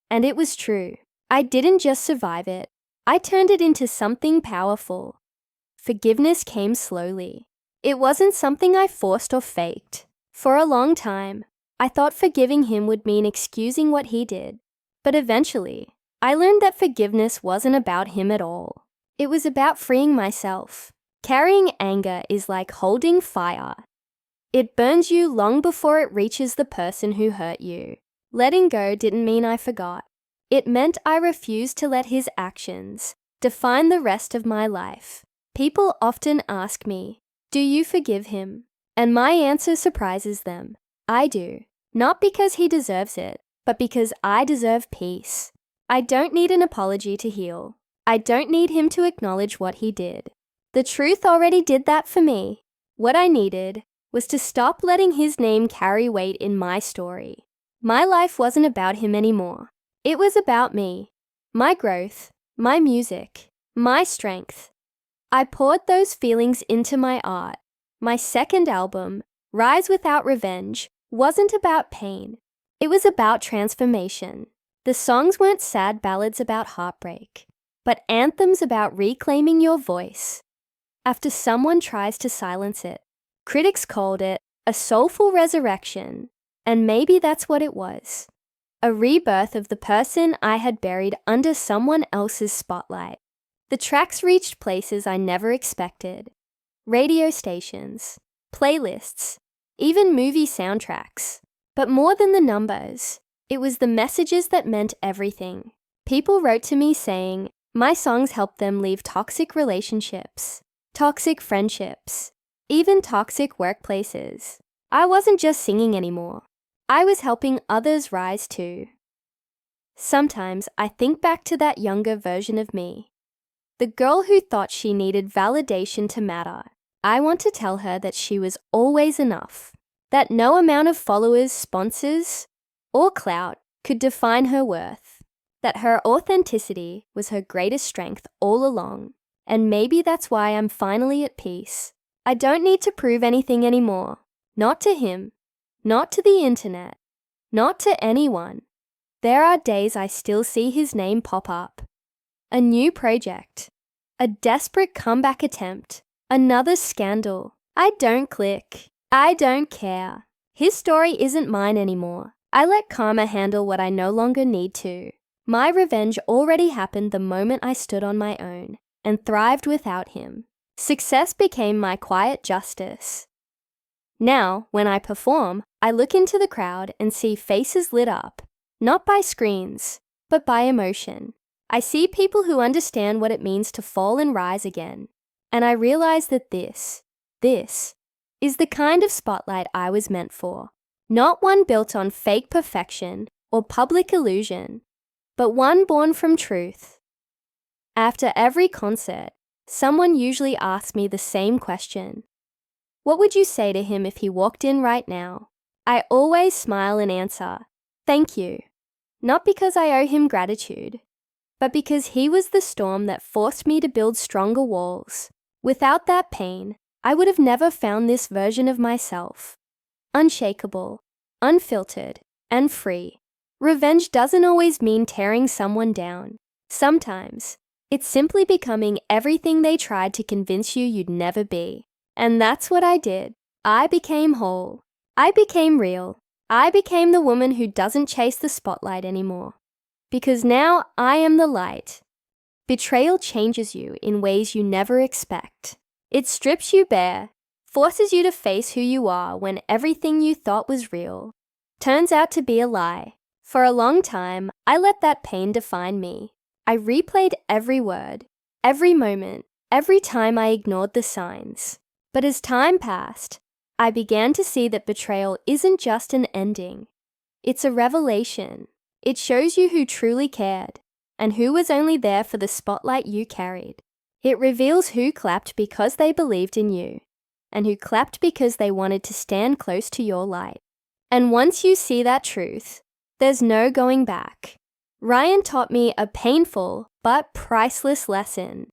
And it was true. I didn't just survive it. I turned it into something powerful. Forgiveness came slowly. It wasn't something I forced or faked. For a long time, I thought forgiving him would mean excusing what he did. But eventually, I learned that forgiveness wasn't about him at all. It was about freeing myself. Carrying anger is like holding fire. It burns you long before it reaches the person who hurt you. Letting go didn't mean I forgot. It meant I refused to let his actions define the rest of my life. People often ask me, "Do you forgive him?" And my answer surprises them. I do. Not because he deserves it, but because I deserve peace. I don't need an apology to heal. I don't need him to acknowledge what he did. The truth already did that for me. What I needed was to stop letting his name carry weight in my story. My life wasn't about him anymore. It was about me, my growth, my music, my strength. I poured those feelings into my art. My second album, Rise Without Revenge, wasn't about pain. It was about transformation. The songs weren't sad ballads about heartbreak, but anthems about reclaiming your voice. After someone tries to silence it, critics called it a soulful resurrection, and maybe that's what it was. A rebirth of the person I had buried under someone else's spotlight. The tracks reached places I never expected. Radio stations, playlists, even movie soundtracks. But more than the numbers, it was the messages that meant everything. People wrote to me saying, my songs helped them leave toxic relationships, toxic friendships, even toxic workplaces. I wasn't just singing anymore. I was helping others rise too. Sometimes I think back to that younger version of me, the girl who thought she needed validation to matter. I want to tell her that she was always enough, that no amount of followers, sponsors, or clout could define her worth, that her authenticity was her greatest strength all along, and maybe that's why I'm finally at peace. I don't need to prove anything anymore, not to him, not to the internet, not to anyone. There are days I still see his name pop up. A new project, a desperate comeback attempt, another scandal. I don't click. I don't care. His story isn't mine anymore. I let karma handle what I no longer need to. My revenge already happened the moment I stood on my own and thrived without him. Success became my quiet justice. Now, when I perform, I look into the crowd and see faces lit up, not by screens, but by emotion. I see people who understand what it means to fall and rise again, and I realize that this is the kind of spotlight I was meant for. Not one built on fake perfection or public illusion, but one born from truth. After every concert, someone usually asks me the same question. What would you say to him if he walked in right now? I always smile and answer, thank you. Not because I owe him gratitude, but because he was the storm that forced me to build stronger walls. Without that pain, I would have never found this version of myself. Unshakable, unfiltered, and free. Revenge doesn't always mean tearing someone down. Sometimes, it's simply becoming everything they tried to convince you you'd never be. And that's what I did. I became whole. I became real. I became the woman who doesn't chase the spotlight anymore. Because now I am the light. Betrayal changes you in ways you never expect. It strips you bare, forces you to face who you are when everything you thought was real turns out to be a lie. For a long time, I let that pain define me. I replayed every word, every moment, every time I ignored the signs. But as time passed, I began to see that betrayal isn't just an ending. It's a revelation. It shows you who truly cared and who was only there for the spotlight you carried. It reveals who clapped because they believed in you and who clapped because they wanted to stand close to your light. And once you see that truth, there's no going back. Ryan taught me a painful but priceless lesson.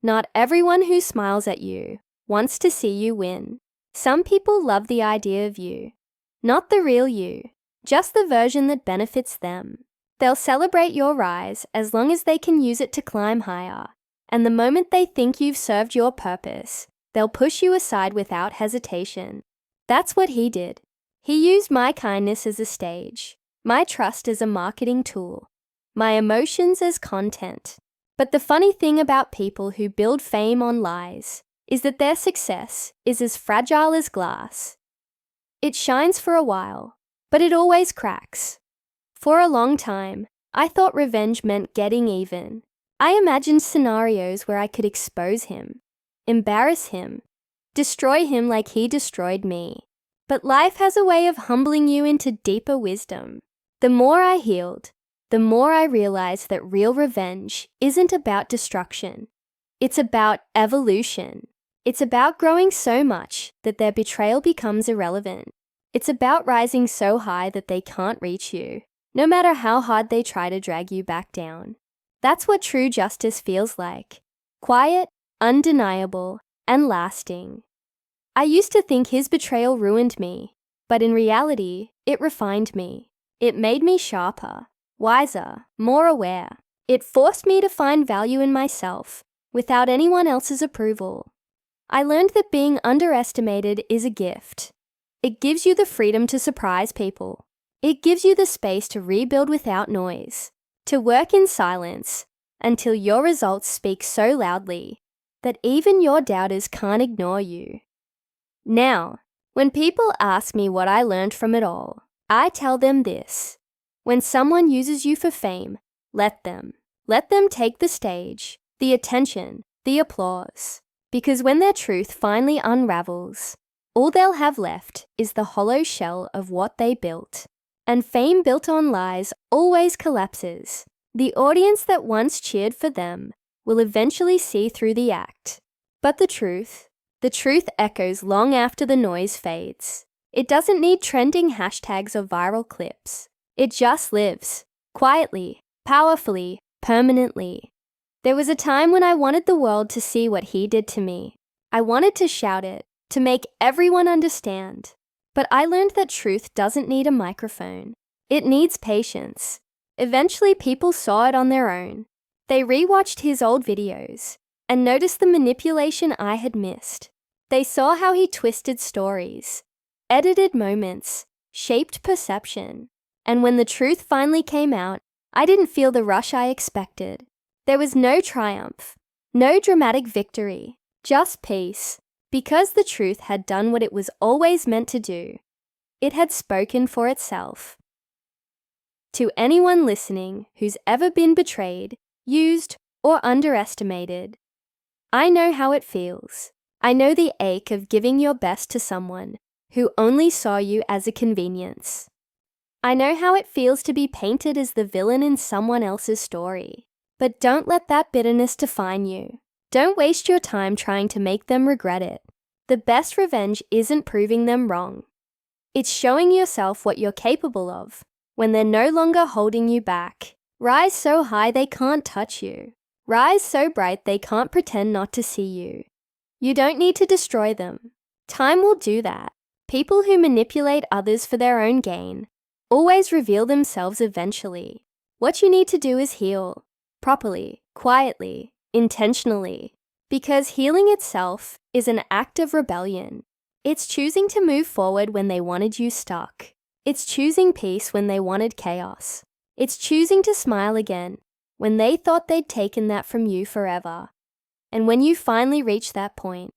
Not everyone who smiles at you wants to see you win. Some people love the idea of you, not the real you, just the version that benefits them. They'll celebrate your rise as long as they can use it to climb higher. And the moment they think you've served your purpose, they'll push you aside without hesitation. That's what he did. He used my kindness as a stage, my trust as a marketing tool, my emotions as content. But the funny thing about people who build fame on lies is that their success is as fragile as glass. It shines for a while, but it always cracks. For a long time, I thought revenge meant getting even. I imagined scenarios where I could expose him, embarrass him, destroy him like he destroyed me. But life has a way of humbling you into deeper wisdom. The more I healed, the more I realized that real revenge isn't about destruction. It's about evolution. It's about growing so much that their betrayal becomes irrelevant. It's about rising so high that they can't reach you, no matter how hard they try to drag you back down. That's what true justice feels like. Quiet, undeniable, and lasting. I used to think his betrayal ruined me, but in reality, it refined me. It made me sharper, wiser, more aware. It forced me to find value in myself without anyone else's approval. I learned that being underestimated is a gift. It gives you the freedom to surprise people. It gives you the space to rebuild without noise, to work in silence until your results speak so loudly that even your doubters can't ignore you. Now, when people ask me what I learned from it all, I tell them this: when someone uses you for fame, let them. Let them take the stage, the attention, the applause. Because when their truth finally unravels, all they'll have left is the hollow shell of what they built. And fame built on lies always collapses. The audience that once cheered for them will eventually see through the act. But the truth echoes long after the noise fades. It doesn't need trending hashtags or viral clips. It just lives, quietly, powerfully, permanently. There was a time when I wanted the world to see what he did to me. I wanted to shout it, to make everyone understand. But I learned that truth doesn't need a microphone. It needs patience. Eventually, people saw it on their own. They rewatched his old videos and noticed the manipulation I had missed. They saw how he twisted stories, edited moments, shaped perception. And when the truth finally came out, I didn't feel the rush I expected. There was no triumph, no dramatic victory, just peace, because the truth had done what it was always meant to do. It had spoken for itself. To anyone listening who's ever been betrayed, used, or underestimated, I know how it feels. I know the ache of giving your best to someone who only saw you as a convenience. I know how it feels to be painted as the villain in someone else's story. But don't let that bitterness define you. Don't waste your time trying to make them regret it. The best revenge isn't proving them wrong. It's showing yourself what you're capable of when they're no longer holding you back. Rise so high they can't touch you. Rise so bright they can't pretend not to see you. You don't need to destroy them. Time will do that. People who manipulate others for their own gain always reveal themselves eventually. What you need to do is heal. Properly, quietly, intentionally. Because healing itself is an act of rebellion. It's choosing to move forward when they wanted you stuck. It's choosing peace when they wanted chaos. It's choosing to smile again when they thought they'd taken that from you forever. And when you finally reach that point,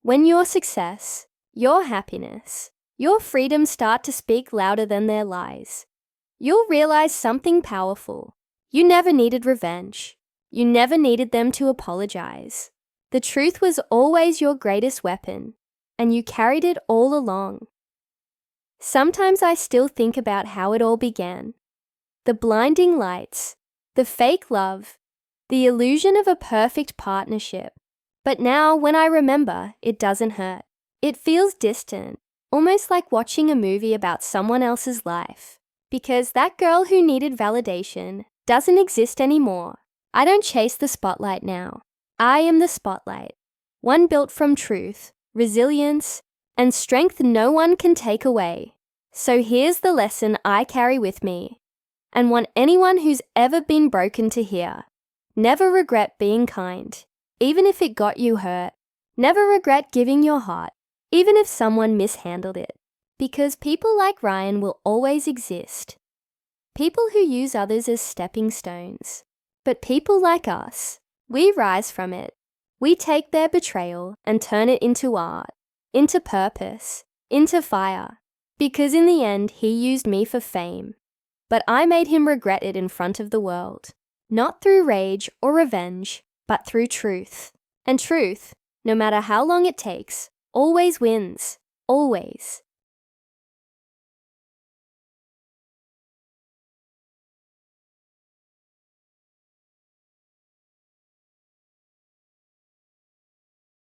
when your success, your happiness, your freedom start to speak louder than their lies, you'll realize something powerful. You never needed revenge. You never needed them to apologize. The truth was always your greatest weapon, and you carried it all along. Sometimes I still think about how it all began. The blinding lights, the fake love, the illusion of a perfect partnership. But now, when I remember, it doesn't hurt. It feels distant, almost like watching a movie about someone else's life. Because that girl who needed validation doesn't exist anymore. I don't chase the spotlight now. I am the spotlight, one built from truth, resilience, and strength no one can take away. So here's the lesson I carry with me, and want anyone who's ever been broken to hear. Never regret being kind, even if it got you hurt. Never regret giving your heart, even if someone mishandled it. Because people like Ryan will always exist. People who use others as stepping stones. But people like us, we rise from it. We take their betrayal and turn it into art, into purpose, into fire. Because in the end, he used me for fame. But I made him regret it in front of the world. Not through rage or revenge, but through truth. And truth, no matter how long it takes, always wins. Always.